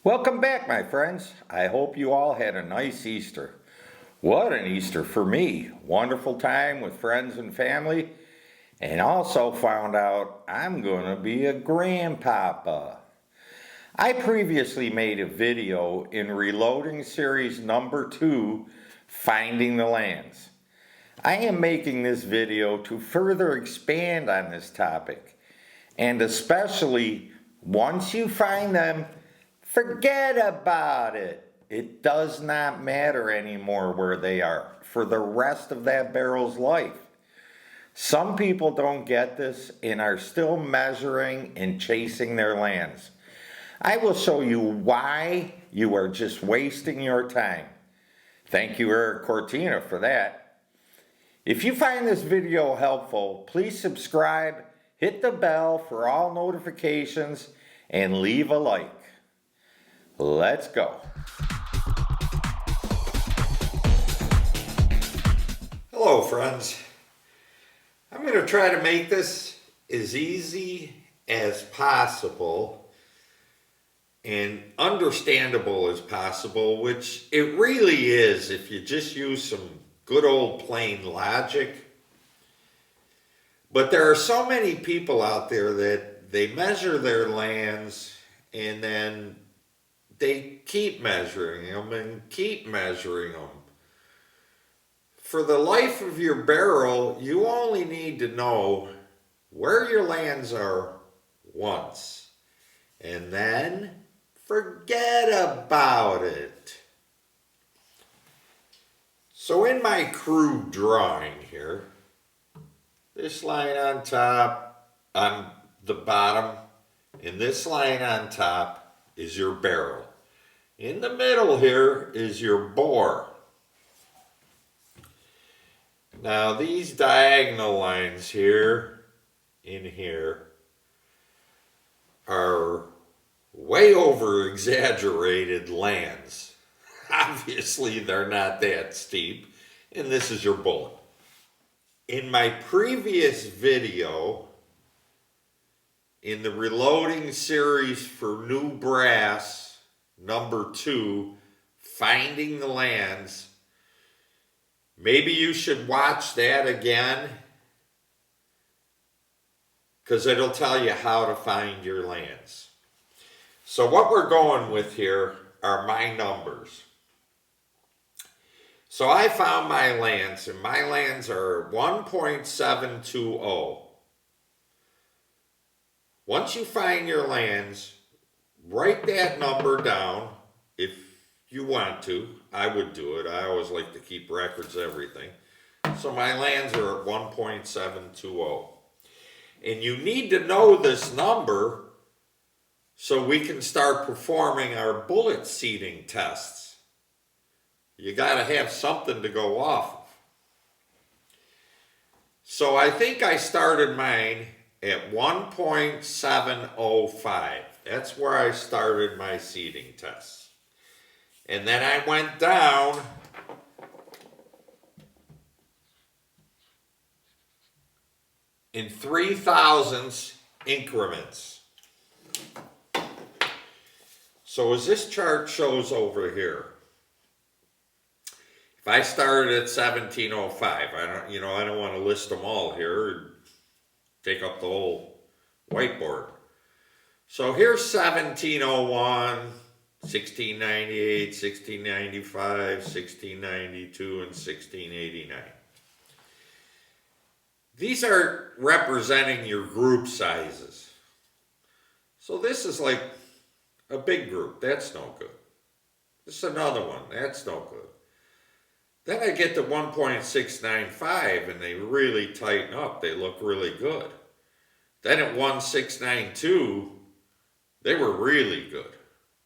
Welcome back, my friends. I hope you all had a nice Easter. What an Easter for me. Wonderful time with friends and family, and also found out I'm going to be a grandpapa. I previously made a video in Reloading Series number 2, Finding the Lands. I am making this video to further expand on this topic, and especially once you find them, forget about it. It does not matter anymore where they are for the rest of that barrel's life. Some people don't get this and are still measuring and chasing their lands. I will show you why you are just wasting your time. Thank you, Eric Cortina, for that. If you find this video helpful, please subscribe, hit the bell for all notifications, and leave a like. Let's go. Hello, friends. I'm going to try to make this as easy as possible and understandable as possible, which it really is if you just use some good old plain logic. But there are so many people out there that they measure their lands and then they keep measuring them and keep measuring them. For the life of your barrel, you only need to know where your lands are once. And then forget about it. So in my crude drawing here, this line on top, on the bottom, and this line on top is your barrel. In the middle here is your bore. Now these diagonal lines here, in here, are way over exaggerated lands. Obviously they're not that steep, and this is your bullet. In my previous video, in the Reloading Series for New Brass, number 2, Finding the Lands, maybe you should watch that again, because it'll tell you how to find your lands. So what we're going with here are my numbers. So I found my lands, and my lands are 1.720. Once you find your lands, write that number down if you want to. I would do it. I always like to keep records of everything. So my lands are at 1.720. And you need to know this number so we can start performing our bullet seeding tests. You got to have something to go off of. So I think I started mine at 1.705. That's where I started my seeding tests. And then I went down in 3,000ths increments. So as this chart shows over here, if I started at 1705, I don't want to list them all here and take up the whole whiteboard. So here's 1701, 1698, 1695, 1692, and 1689. These are representing your group sizes. So this is like a big group. That's no good. This is another one. That's no good. Then I get to 1.695 and they really tighten up. They look really good. Then at 1.692, they were really good.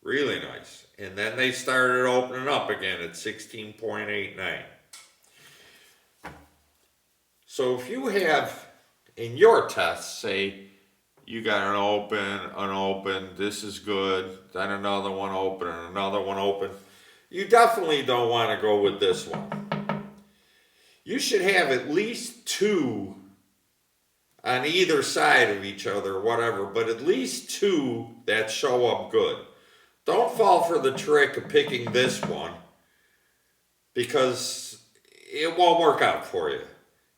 Really nice. And then they started opening up again at 16.89. So if you have in your tests, say you got an open, this is good, then another one open, and another one open, you definitely don't want to go with this one. You should have at least 2 on either side of each other, whatever, but at least 2 that show up good. don't fall for the trick of picking this one because it won't work out for you.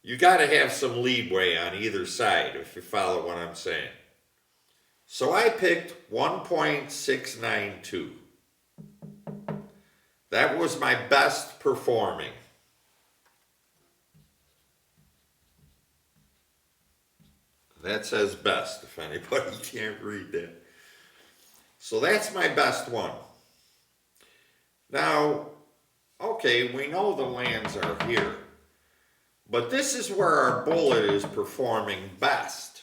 You got to have some leadway on either side if you follow what I'm saying. So I picked 1.692. That was my best performing. That says best if anybody can't read that. So that's my best one. Now, okay, we know the lands are here, but this is where our bullet is performing best.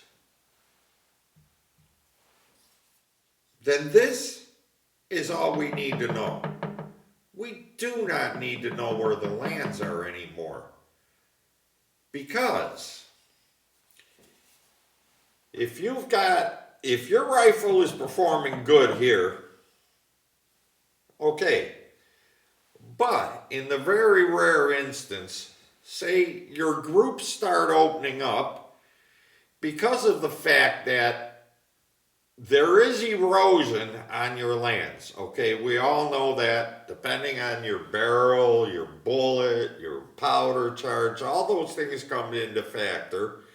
Then this is all we need to know. We do not need to know where the lands are anymore. Because if your rifle is performing good here, okay. But in the very rare instance, say your groups start opening up because of the fact that there is erosion on your lands. Okay, we all know that depending on your barrel, your bullet, your powder charge, all those things come into factor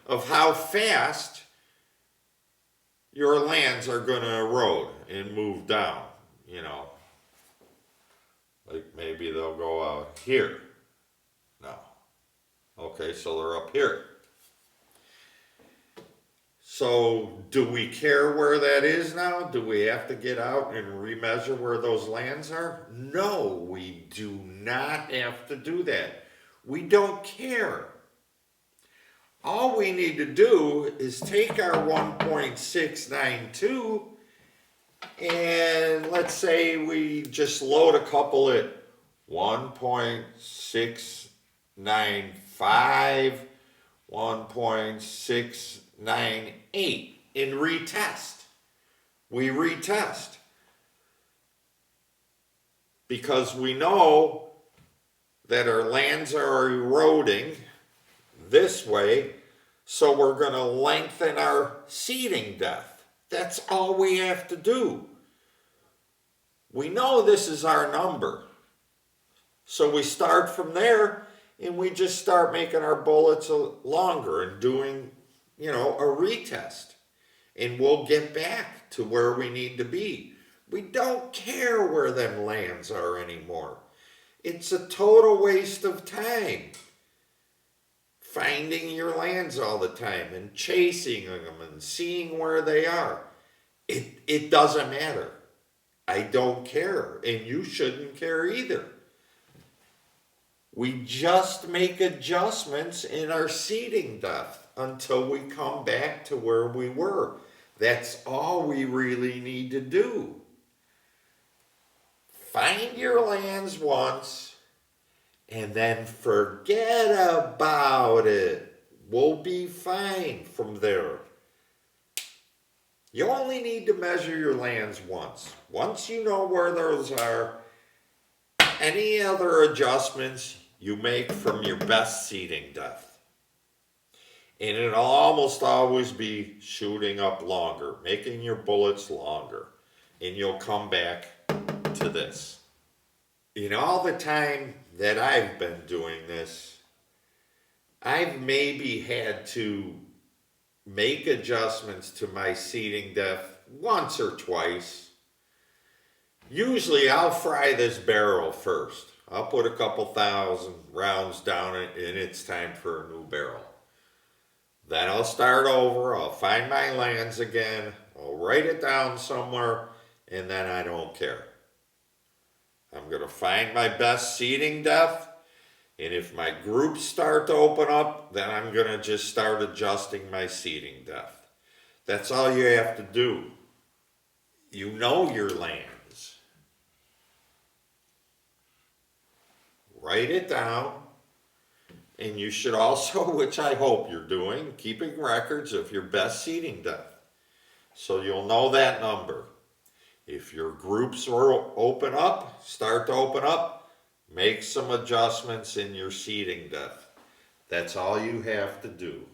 of how fast your lands are going to erode and move down, you know. Like maybe they'll go out here. No. Okay, so they're up here. So do we care where that is now? Do we have to get out and remeasure where those lands are? No, we do not have to do that. We don't care. All we need to do is take our 1.692 and let's say we just load a couple at 1.695, 1.698 and retest. We retest. Because we know that our lands are eroding this way, so we're going to lengthen our seeding depth. That's all we have to do. We know this is our number. So we start from there and we just start making our bullets longer and doing, a retest. And we'll get back to where we need to be. We don't care where them lands are anymore. It's a total waste of time. Finding your lands all the time and chasing them and seeing where they are. It doesn't matter. I don't care, and you shouldn't care either. We just make adjustments in our seeding depth until we come back to where we were. That's all we really need to do. Find your lands once and then forget about it. We'll be fine from there. You only need to measure your lands once. Once you know where those are, any other adjustments you make from your best seeding depth. And it'll almost always be shooting up longer, making your bullets longer. And you'll come back to this. In all the time that I've been doing this, I've maybe had to make adjustments to my seeding depth once or twice. Usually I'll fry this barrel first. I'll put a couple thousand rounds down it and it's time for a new barrel. Then I'll start over, I'll find my lands again, I'll write it down somewhere, and then I don't care. I'm going to find my best seeding depth, and if my groups start to open up, then I'm going to just start adjusting my seeding depth. That's all you have to do. You know your lands. Write it down, and you should also, which I hope you're doing, keeping records of your best seeding depth. So you'll know that number. If your groups start to open up, make some adjustments in your seeding depth. That's all you have to do.